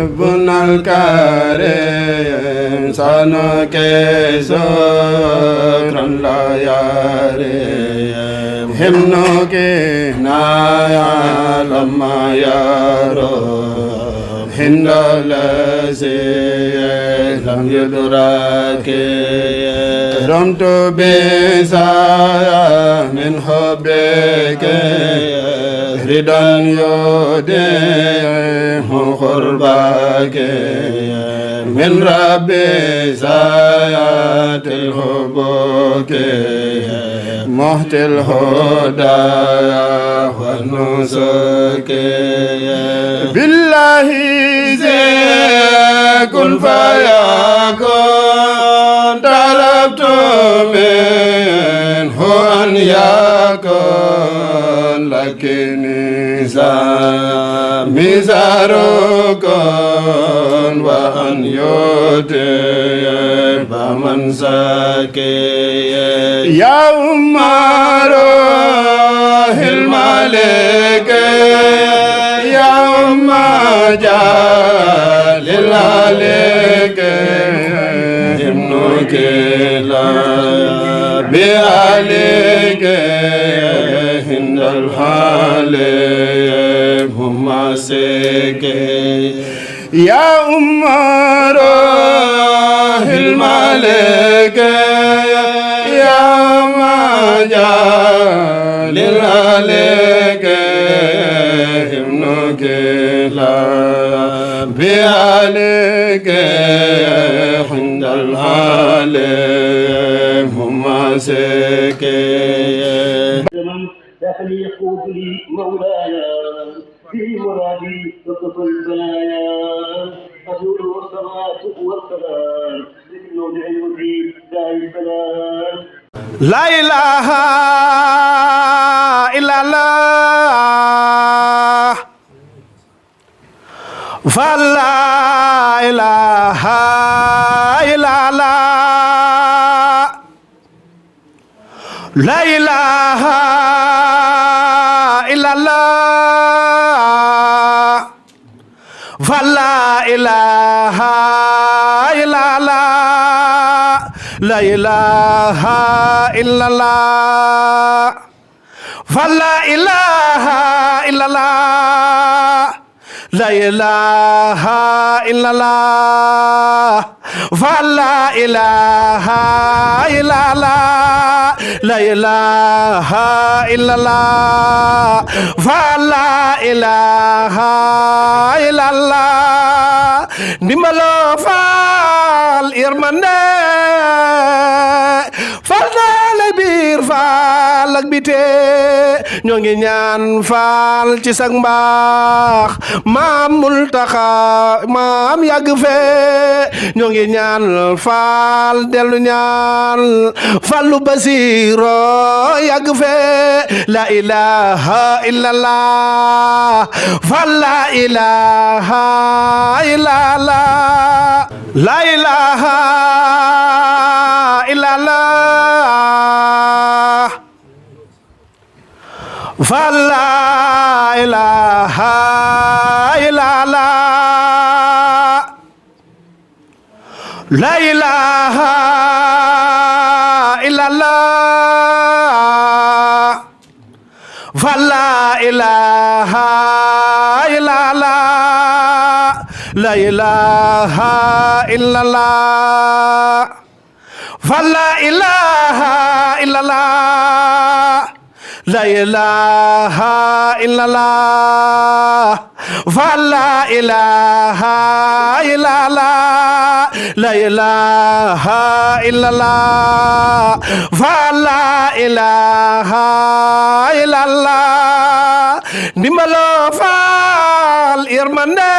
ربنا الكريم سنك سكرا لا يريم همنك نايا لما يروم هند الذي لم يدرك رمت بسايا من حبك رضا يديم قربك من ربي سايات الحبك مهت الهدى والنسك بالله كن فيكون طلبت منه أن يكون لكني مزاركم وأن يطيب من سكي يا أمار الملك يا أم جال العليك ابنك لا بعليك هند الحالب هم سكي يا أم روح الملك يا أم جال العليك ابنك لا بعليك عند العالم هم سكي دخل يقود لي مولاي في مرادي وقف البلايا أزور والصلاة والسلام للموضع المجيب دار السلام لا إله إلا الله فلا إله إلا الله لا إله إلا الله فلا إله إلا الله لا إله إلا الله فلا إله إلا الله لا إله إلا الله فلا إله إلا الله لا إله إلا الله فلا إله إلا الله ndimbalo faal yërmande faal daale biir faal ak bite ñoo ngi ñaan faal ci sag mbaax maam Muntaxa maam yàgg fee ñoo ngi ñaan faal dellu ñaan Fallu Basiiro yàgg fee la ilaha illallah faal la ilaha illallah la ilaha illallah فلا إله إلا الله لا إله إلا الله فلا إله إلا الله لا إله إلا الله فلا إله إلا الله لا إله إلا الله فلا إله إلا الله لا إله إلا الله فلا إله إلا الله ndimbalo faal yërmande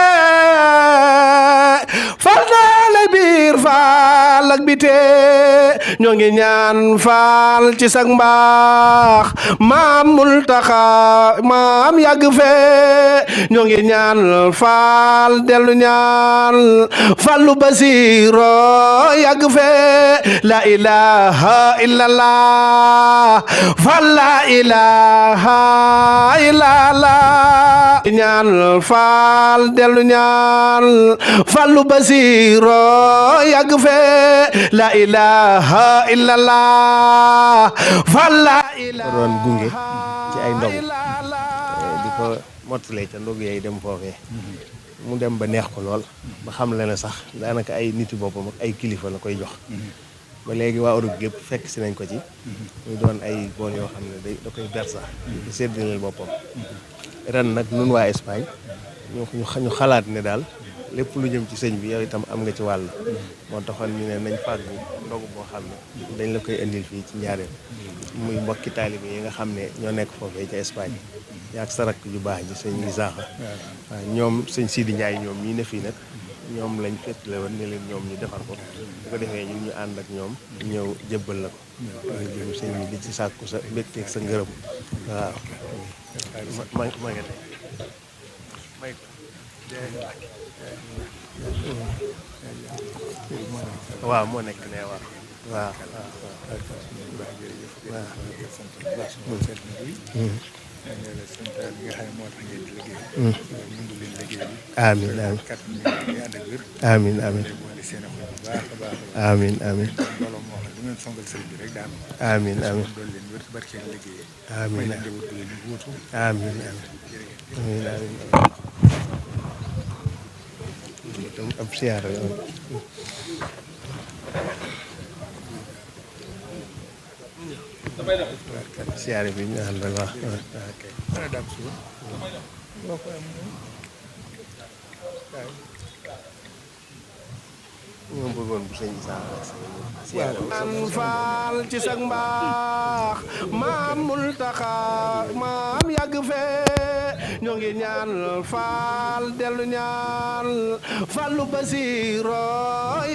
faal daale biir faal ak bite ñoo ngi ñaan faal ci sag mbaax maam Muntaxa maam yàgg fee ñoo ngi ñaan faal dellu ñaan Fallu Basiiro yàgg fee la ilaha illallah fal la ilaha illallah ñaan faal dellu ñaan Fallu Basiiro yàgg fee la ilaha illallah fal la ilaha doon gunge ci ay ndog di ko mottalee ca ndog yay dem foofee mu dem ba neex ko lool ba xam le ne sax daanaka ay niti boppam ak ay kilifa la koy jox ba léegi waa Europe gépp fekk si nañ ko ci muy doon ay bool yoo xam ne da koy ber sax di séddaleel boppam ren nag nun waa Espagne ñu xalaat ne daal lépp lu jëm ci sëñ bi yow itam am nga ci wàll moo taxoon ñu ne nañ fàggu ndogu boo xam ne dañ la koy indil fii ci njaareem muy mbokki taalibe yi nga xam ne ñoo nekk foofee ca Espagne yaag sa rakk ju baax ji sëñ Isaaxa waaw ñoom sëñ Sidi Ndiaye ñoom ñii ne fii nag ñoom lañ fettale woon ne leen ñoom ñu defar ko bu ko defee ñun ñu ànd ak ñoom ñëw jébbal la ko jëm sëñ bi di ci sàkku sa mbégteeg sa ngërëm waaw ma nga tey waaw moo nekk ne waaw waaw amiin amiin amiin amiin amiin amiin amiin amiin amiin amiin amiin amiin ab siyaara yoon siyaare bi ñu àndal wax ñoo bëggoon bu sëñ Issa faal ci sag mbaax maam Muntaxa maam yàgg fee ñoo ngi ñaan faal dellu ñaan Fallu Basiiro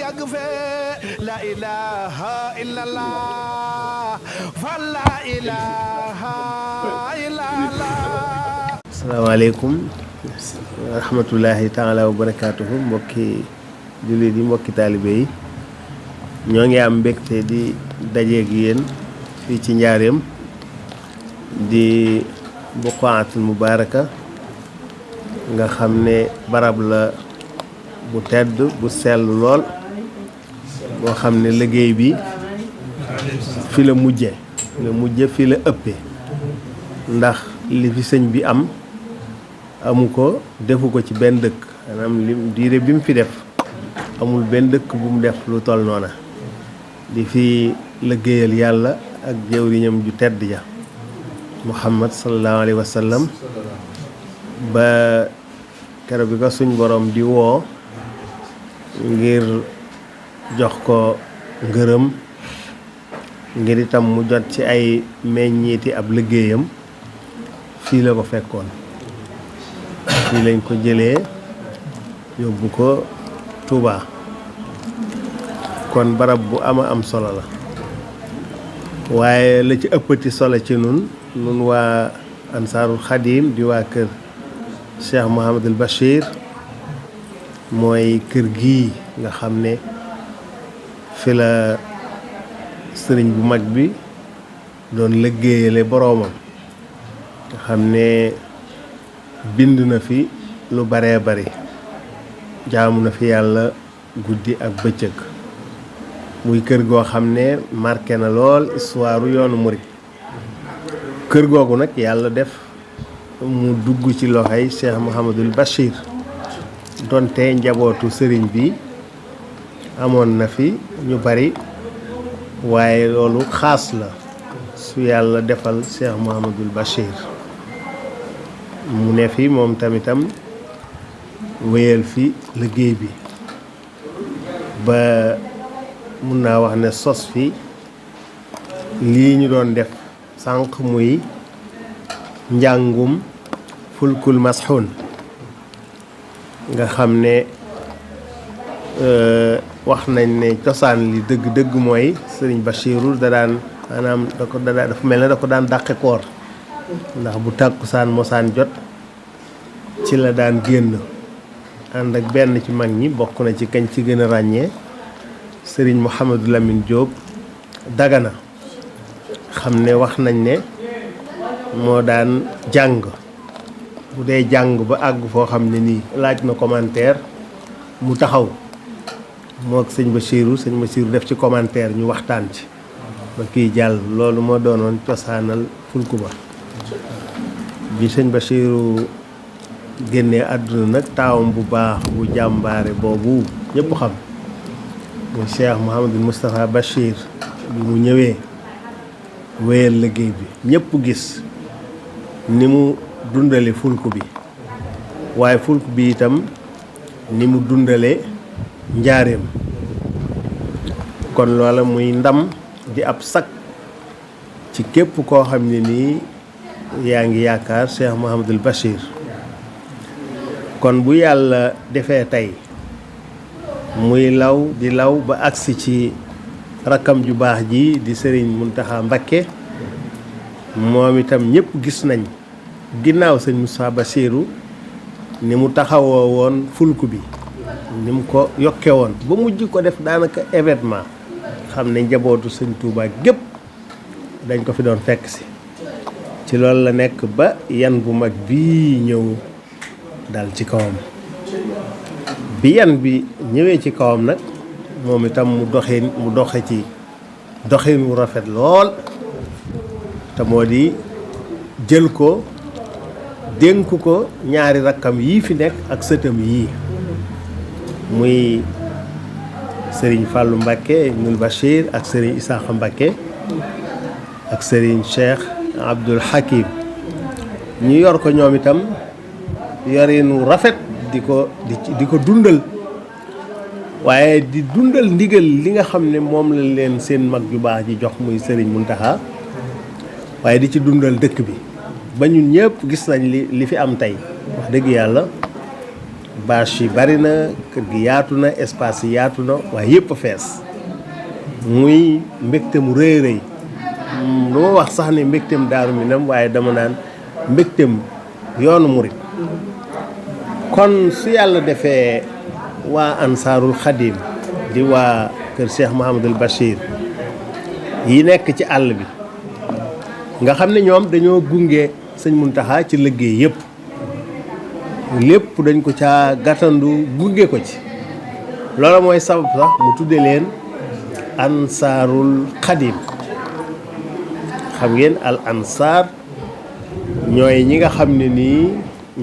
yàgg fee la ilaha illallah fal la ilaha illallah. asalaamaaleykum wa rahmatullahi taala wa barakaatuhu mbokki jullit yi mbokki taalibe yi ñoo ngi am mbégte di dajeeg yéen fii ci njaareem di buqaatul mubaaraka nga xam ne barab la bu tedd bu sell lool boo xam ne liggéey bi fi la mujje fi la ëppe ndax li fi sëñ bi amu ko defu ko ci benn dëkk maanaam diire bi mu fi def amul benn dëkk bu mu def lu toll noona di fi liggéeyal yàlla ak jëwriñam ju tedd ja Muhammad sallallahu alayhi wa sallam ba keroog bi ko suñ borom di woo ngir jox ko ngërëm ngir itam mu jot ci ay meññiiti ab liggéeyam fii la ko fekkoon fii lañ ko jëlee yóbbu ko Touba kon barab bu am solo la waaye la ci ëppati solo ci nun waa Ansaarul Xadim di waa kër Cheikh Mouhamadul Bachir mooy kër gii nga xam ne fi la sëriñ bu mag bi doon liggéeyale boroomam nga xam ne bind na fi lu baree bari jaamu na fi yàlla guddi ak bëccëg muy kër goo xam ne marqué na lool histoire yoonu murit kër googu nag yàlla def mu dugg ci loxoy Cheikh Mouhamadul Bachir donte njabootu sëriñ bi amoon na fi ñu bari waaye loolu xaas la su yàlla defal Cheikh Mouhamadul Bachir mu ne fi moom tamitam wéyal fi liggéey bi ba mun naa wax ne sos fi lii ñu doon def sànq muy njàngum fulkul masxuun nga xam ne wax nañ ne cosaan li dëgg-dëgg mooy sëriñ Bachiru da daan maanaam dafa mel ne da ko daan dàqe koor ndax bu tàkkusaan mosaan jot ci la daan génn ànd ak benn ci mag ñi bokk na ci kañ ci gën a ràññee sëriñ Mouhamadou Lamine Diop Dagana xam ne wax nañ ne moo daan jàng bu dee jàng ba àgg foo xam ne nii laaj na commentaire mu taxaw moo ak sëñ Bachiru def ci commentaire ñu waxtaan ci ba kii jàll loolu moo doonoon cosaanal fulku ba bi sëñ Bachiru génnee àdduna nag taawam bu baax bu jàmbaare boobu ñëpp xam muy Cheikh Mouhamadou Moustapha Bachir bi mu ñëwee wéyal liggéey bi ñëpp gis ni mu dundale fulku bi waaye fulku bi itam ni mu dundale njaareem kon loola muy ndam di ab sag ci képp koo xam ne nii yaa ngi yaakaar Cheikh Mouhamadul Bachir kon bu yàlla defee tey muy law di law ba agsi ci rakkam ju baax ji di Serigne Mountakha Mbacké moom itam ñëpp gis nañ ginnaaw sëñ Moussa Bassirou ni mu taxawoo woon fulku bi ni mu ko yokke woon ba mujj ko def daanaka événement xam ne njabootu sëñ Touba gépp dañ ko fi doon fekk si ci loolu la nekk ba yan bu mag bii ñëw dal ci kawam bi yan bi ñëwee ci kawam nag moom itam mu doxe ci doxin wu rafet lool te moo di jël ko dénk ko ñaari rakkam yii fi nekk ak sëtam yii muy Serigne Fallou Mbacké Ibnul Bachir ak Serigne Issakha Mbacké ak Serigne Cheikh Abdoul Hakim ñu yor ko ñoom itam yorinu rafet di ko dundal waaye di dundal ndigal li nga xam ne moom la leen seen mag ju baax ji jox muy Serigne Mountakha waaye di ci dundal dëkk bi ba ñun ñëpp gis nañ li fi am tey wax dëgg yàlla bâche yi bari na kër gi yaatu na espace yi yaatu na waaye yëpp a fees muy mbégte mu rëy rëy lu ma wax sax ne mbégteem Daaru Minam waaye dama naan mbégteem yoonu murit kon su yàlla defee waa Ansaarul Xadim di waa kër Cheikh Mouhamadul Bachir yi nekk ci àll bi nga xam ne ñoom dañoo gunge sëñ Mountakha ci liggéey yëpp lépp dañ ko caa gàttandu gunge ko ci loolu mooy sabab sax mu tudde leen Ansaarul Xadim xam ngeen al ansaar ñooy ñi nga xam ne nii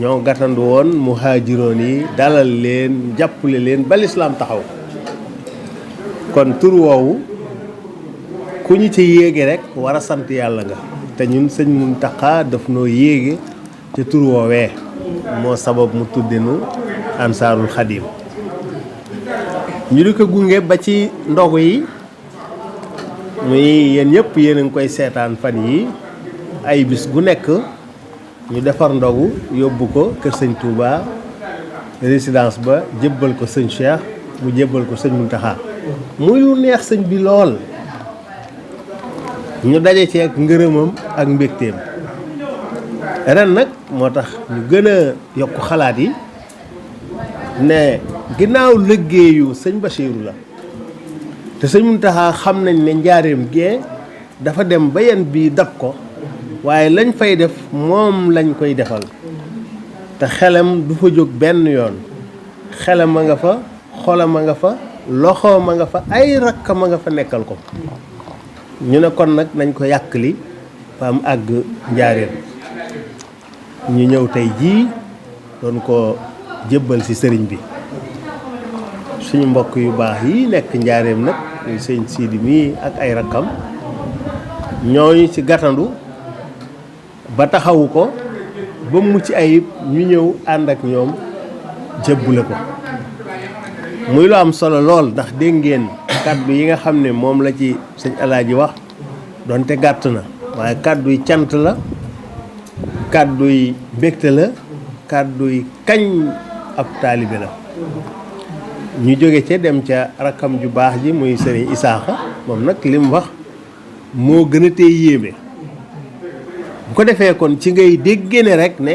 ñoo gàttandu woon muhaajiroon yi dalal leen jàppale leen ba lislaam taxaw kon tur woowu ku ñu ci yéege rek war a sant yàlla nga te ñun sëñ Mountakha daf noo yéege ca tur woowee moo sabab mu tuddenu Ansaarul Xadim ñu di ko gunge ba ci ndogu yi muy yéen ñëpp yéen a ngi koy seetaan fan yi ay bis gu nekk ñu defar ndogu yóbbu ko kër sëñ Touba résidence ba jébbal ko sëñ Cheikh mu jébbal ko sëñ Mountakha muy lu neex sëñ bi lool ñu daje ci ak ngërëmam ak mbégteem ren nag moo tax ñu gën a yokk xalaat yi ne ginnaaw liggéeyu sëñ Bachiru la te sëñ Mountakha xam nañ ne njaareem gee dafa dem ba yan bii dab ko waaye lañ fay def moom lañ koy defal te xelam du fa jóg benn yoon xelam a nga fa xolam a nga fa loxoom a nga fa ay rakkam a nga fa nekkal ko ñu ne kon nag nañ ko yàkkali fa am àgg njaareem ñu ñëw tey jii doon ko jébbal ci sëriñ bi suñu mbokk yu baax yi nekk njaareem nag muy sëñ Sidi mii ak ay rakkam ñooñu ci gàttandu ba taxawu ko ba mucc ayib ñu ñëw ànd ak ñoom jébbule ko muy lu am solo lool ndax dégg ngeen kàddu yi nga xam ne moom la ci sëñ Alaaji wax donte gàtt na waaye kàddu yi cant la kàddu yi mbégte la kàddu yi kañ ab taalibe la ñu jóge ca dem ca rakkam ju baax ji muy sëriñ Isaaxa moom nag li mu wax moo gën a tee yéeme bu ko defee kon ci ngay dégge ne rek ne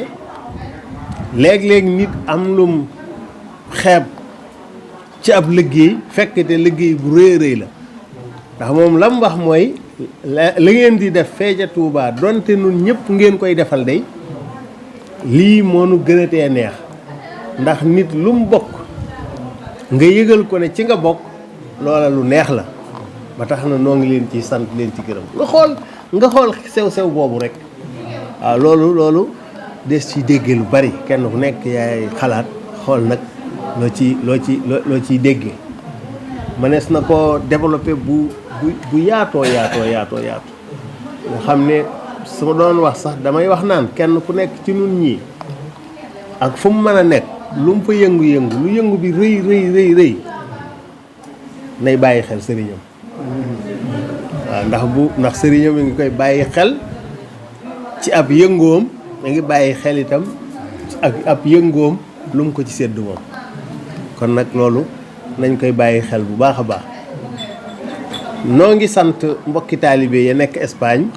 léeg-léeg nit am lum xeeb ci ab liggéey fekk te liggéey bu rëy rëy la ndax moom la mu wax mooy la ngeen di def fee ca Tuubaa donte nun ñëpp ngeen koy defal day lii moo nu gën a tee neex ndax nit lu mu bokk nga yëgal ko ne ci nga bokk loola lu neex la ba tax na noo ngi leen ci sant leen ci gërëm nga xool sew-sew boobu rek waaw loolu des ci déggee lu bari kenn ku nekk yaay xalaat xool nag loo ciy déggee mënees na ko développé bu yaatoo yaatu nga xam ne su ma doon wax sax damay wax naan kenn ku nekk ci nun ñii ak fu mu mën a nekk lu mu fa yëngu-yëngu lu yëngu bi rëy nay bàyyi xel sëriñam waaw ndax sëriñam mi ngi koy bàyyi xel ci ab yëngoom mi ngi bàyyi xel itam ak ab yëngoom lu mu ko ci sédd moom kon nag loolu nañ koy bàyyi xel bu baax a baax noo ngi sant mbokki taalibe ya nekk Espagne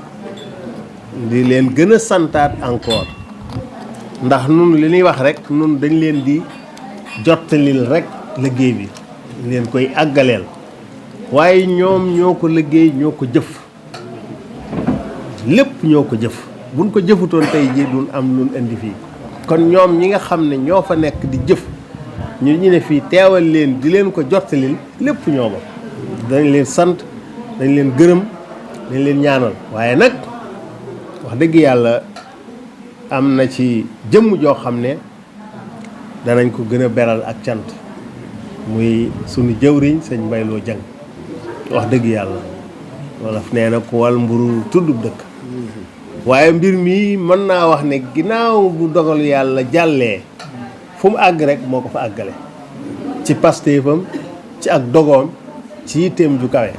di leen gën a santaat encore ndax nun li ñuy wax rek nun dañ leen di jottalil rek liggéey bi leen koy àggaleel waaye ñoom ñoo ko liggéey ñoo ko jëf lépp ñoo ko jëf buñ ko jëfutoon tey jii duñ am luñ indi fii kon ñoom ñi nga xam ne ñoo fa nekk di jëf ñu ne fii teewal leen di leen ko jottalil lépp ñooma dañ leen sant dañ leen gërëm dañ leen ñaanal waaye nag wax dëgg yàlla am na ci jëmm joo xam ne danañ ko gën a beral ak cant muy sunu jëwriñ sëñ Mbayloo Jang wax dëgg yàlla wala nee na ku wal mburu tuddub dëkk waaye mbir mi mën naa wax ne ginnaaw bu dogal yàlla jàllee fu mu àgg rek moo ko fa àggale ci pastéefam ci ak dogoom ci yitteem ju kawe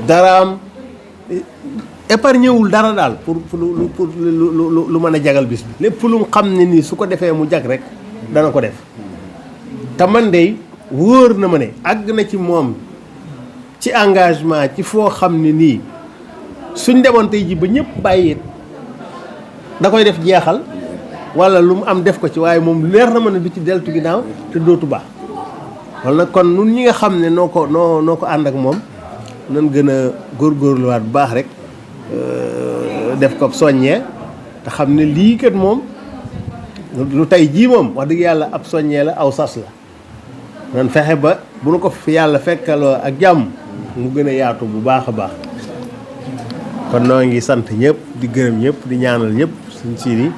daraam épargné wul dara daal pour lu mën a jagal bis bi lépp lu mu xam ne nii su ko defee mu jag rek dana ko def te man de wóor na ma ne àgg na ci moom ci engagement ci foo xam ne nii suñ demoon tey ji ba ñëpp bàyyi da koy def jeexal wala lu mu am def ko ci waaye moom leer na ma ne du ci deltu ginnaaw te dootu baax wala kon nun ñi nga xam ne noo ko ànd ak moom nan gën a góorgóorluwaat bu baax rek def ko soññee te xam ne lii kat moom lu tey jii moom wax dëgg yàlla ab soññee la aw sas la nan fexe ba bu nu ko fi yàlla fekkaloo ak jàmm mu gën a yaatu bu baax a baax kon noo ngi sant ñëpp di gërëm ñëpp di ñaanal ñëpp suñ siiri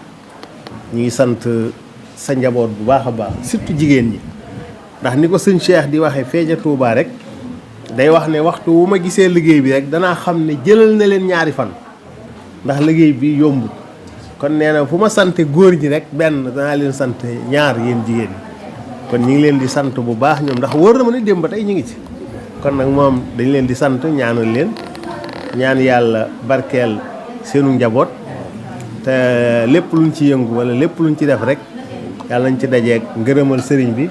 ñu ngi sant sa njaboot bu baax a baax surtout jigéen ñi ndax ni ko sëñ Cheikh di waxee feeja Touba rek day wax ne waxtu wu ma gisee liggéey bi rek danaa xam ne jëlal na leen ñaari fan ndax liggéey bi yombul kon nee na fu ma sant góor ñi rek benn danaa leen sant ñaar yéen jigéen ñi kon ñu ngi leen di sant bu baax ñoom ndax wóor na ma ne démb ba tey ñu ngi ci kon nag moom dañ leen di sant ñaanal leen ñaan yàlla barkeel seenu njaboot te lépp luñ ci yëngu wala lépp luñ ci def rek yàlla nañ ci dajeeg ngërëmal sëriñ bi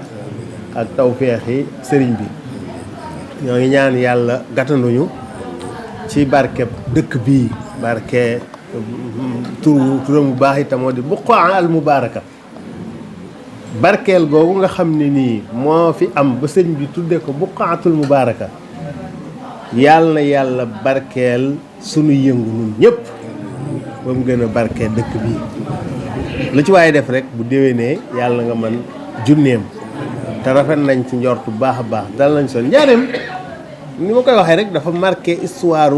ak tawféexi sëriñ bi ñoo ngi ñaan yàlla gàttanduñu ci barkeb dëkk bii barke turam bu baax itam moo di buqaa al mubaaraka barkeel googu nga xam ne nii moo fi am ba sëñ bi tudde ko buqaatul mubaaraka yàlla na yàlla barkeel sunu yëngu nun ñëpp ba mu gën a barkeel dëkk bii lu ci waaye def rek bu déwénee yàlla nga mën junneem te rafet nañ ci njort bu baax a baax dal nañ sol njaareem ni ma koy waxee rek dafa marqué histoire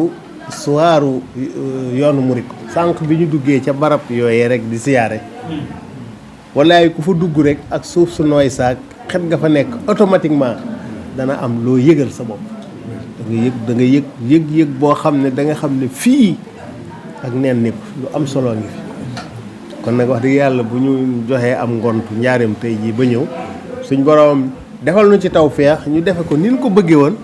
yoonu murit sànq bi ñu duggee ca barab yooyee rek di siyaare wallaay ku fa dugg rek ak suuf su nooy saak xet nga fa nekk automatiquement dana am loo yëgal sa bopp da nga yëg boo xam ne da nga xam ne fii ak neen nekk lu am solo ngi fi kon nag wax dëgg yàlla bu ñu joxee am ngontu njaareem tey jii ba ñëw suñ borom defal nu ci tawfeex ñu defe ko ni ñu ko bëggee woon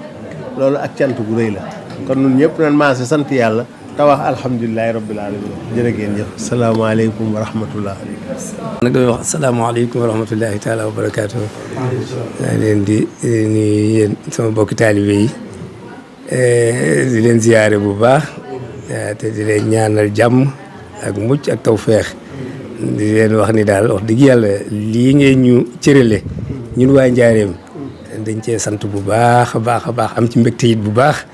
loolu ak cant gu rëy la kon ñun ñëpp nañ maase sant yàlla te wax alhamdulilahi rabbil alamin jërë ngeen jëf salaamaaleykum wa rahmatullah nag damay wax asalaamaaleykum wa rahmatullahi taala wa barakaatu daa leen di nuyu yéen sama bokki taalibe yi di leen ziyaare bu baax te di leen ñaanal jàmm ak mucc ak tawfeex di leen wax ni daal wax dëgg yàlla lii ngeen ñu cërale ñun waa Njaaréem dañ cee sant bu baax a baax a baax am ci mbégte it bu baax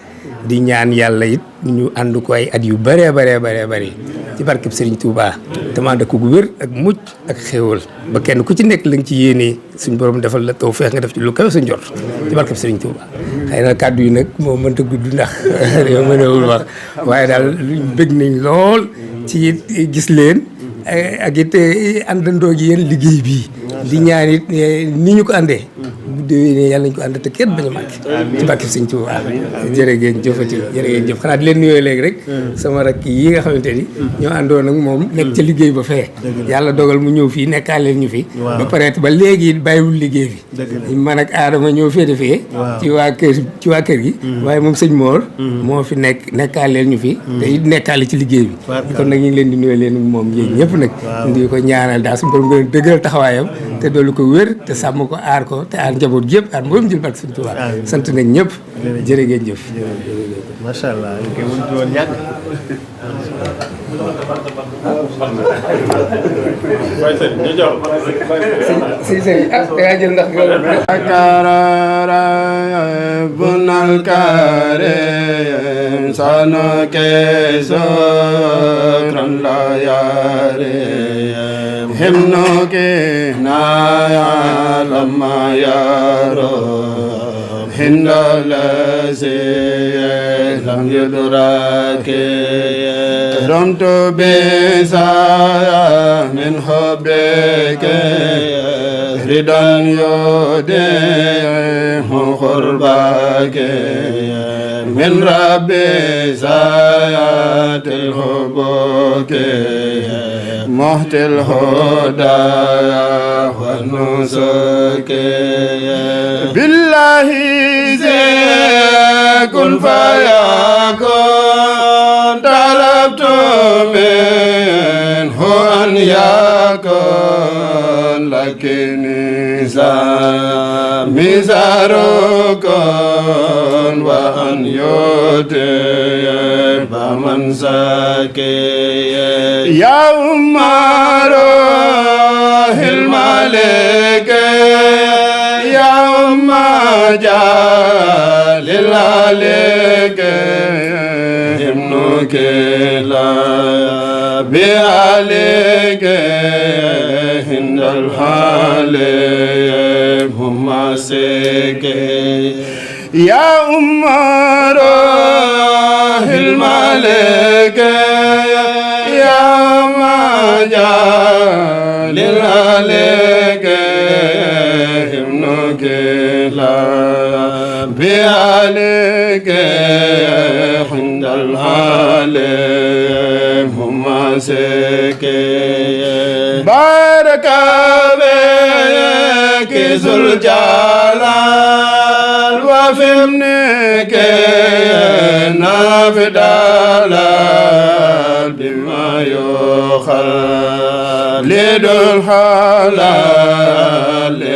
di ñaan yàlla it ñu ànd ko ay at yu bëree bëri ci barkeb Serigne Touba te ma ànd ko gu wér ak mucc ak xéewal ba kenn ku ci nekk la nga ci yéenee suñu borom defal la tawfeex nga def ci lu kawe sa njort ci barkeb Serigne Touba. xëy na kàddu yi nag moo mënta gudd ndax yow mënewul wax waaye daal luñ bëgg nañ lool ci gis leen ak it àndandoo gi yéen liggéey bii di ñaan it ni ñu ko àndee bu déwénee yàlla nañ ko ànd te kenn bañ a manqué ci barke Sëñ Tuubaa jërë ngeen jëfati jërë ngeen jëf xanaa di leen nuyoo léegi rek sama rakk yi nga xamante ni ñoo àndoon ak moom nekk ca liggéey ba fee yàlla dogal mu ñëw fii nekkaaleel ñu fi ba pare ba léegi bàyyiwul liggéey bi man ak Adama ñoo féete fee ci waa kër gi waaye moom sëñ Mor moo fi nekkaaleel ñu fi te it nekkaale ci liggéey bi kon nag ñu ngi leen di nuyoo leen moom yéen ñëpp nag di ko ñaanal daal suñu borom gën a dëgëral taxawaayam te doolu ko wér te sàmm ko aar ko te aar njaboot yëpp aar mboolem jël barke Sëñ Tuubaa sant nañ ñëpp jërë ngeen jëf macha allah ñu koy mënut woon ñàkk si dangaa jël ndax akarara bunal karim sano keso kran la yare himno ke naya lama yaro hindala se lam yudurake ramto besa min hobeke ridan yode khurbake min rabbi sayatil hubuke muhtil huda wa nusuke billahi kun fayakun talabtu minhu an yakun lakini mizarukun wa an yutir baman sake ya umaru hilmaleke ya umajalillaleke himnuke la bialeke hindal hale humma seke ya umaru hilmaleke ya umajalillaleke himnuke la bialeke hindal hale humma seke baraka ke zul jalal wa fimnike nafdalal bima yukhal lidul halal li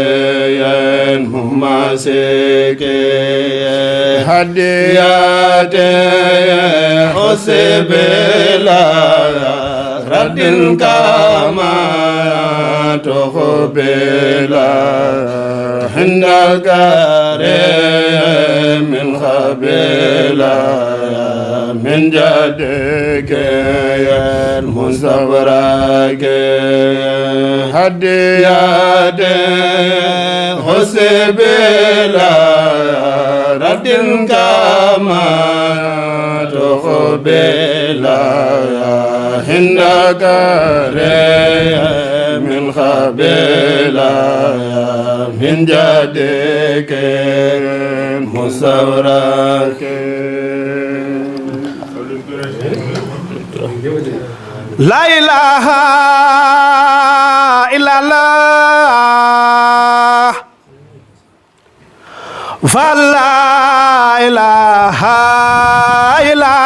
khariyan humma seke hadiyate husbila raddin kama tukhbila hindal karim min khabila min jadike yan musawarake hadiyate husbila raddin kama tukhbila hindal karim min khabila min jadike musawarake la ilaha illallah fa la ilaha illallah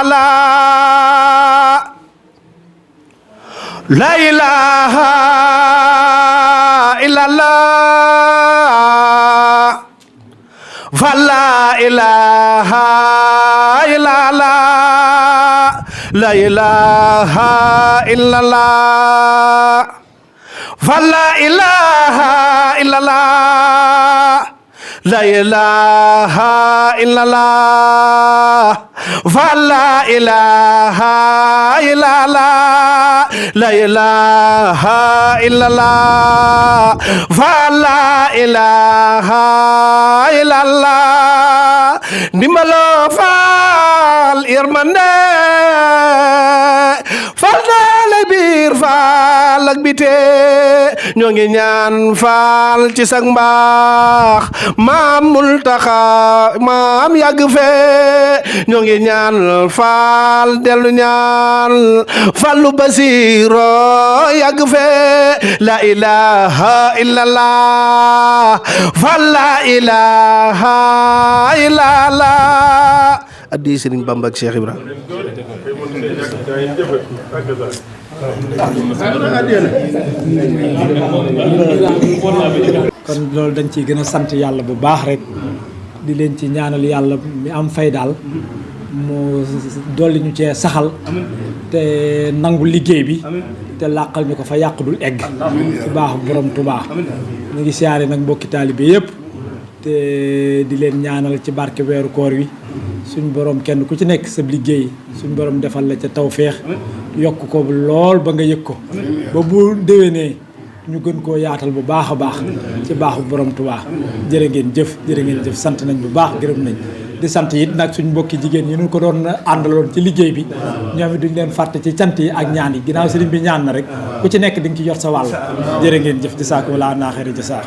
la ilaha illallah fa la ilaha illallah la ilaha illallah fa la ilaha illallah la ilaha illallah fa la ilaha illallah la ilaha illallah fa la ilaha illallah ndimbalo faal yërmande faal naa la biir faal ak bite ñoo ngi ñaan faal ci sag mbaax maam Muntaxa maam yàgg fee ñoo ngi ñaan faal dellu ñaan Fallu Basiiro yàgg fee la ilaha illallah fa la ilaha illallah addi Sëriñ Bamba ak Cheikh Ibrahima kon loolu dañ ciy gën a sant yàlla bu baax rek di leen ci ñaanal yàlla mi am fay daal mu dolli ñu cee saxal te nangu liggéey bi te làqal ñu ko fa yàq dul egg ci baaxu borom Tuubaa ñu ngi siyaare nag mbokki taalibe yëpp te di leen ñaanal ci barke weeru koor wi suñ borom kenn ku ci nekk sa liggéey suñ borom defal la ca tawféex yokk ko lool ba nga yëg ko ba bu déwénee ñu gën koo yaatal bu baax a baax ci baaxu borom Tuubaa jërë ngeen jëf sant nañ bu baax gërëm nañ di sant it nag suñ mbokki jigéen ñi ñu ko doon àndaloon ci liggéey bi ñoom it duñ leen fàtte ci cant yi ak ñaan yi ginnaaw sëriñ bi ñaan na rek ku ci nekk di nga ci jot sa wàll jërë ngeen jëf di saako wala naaxeeri jësaa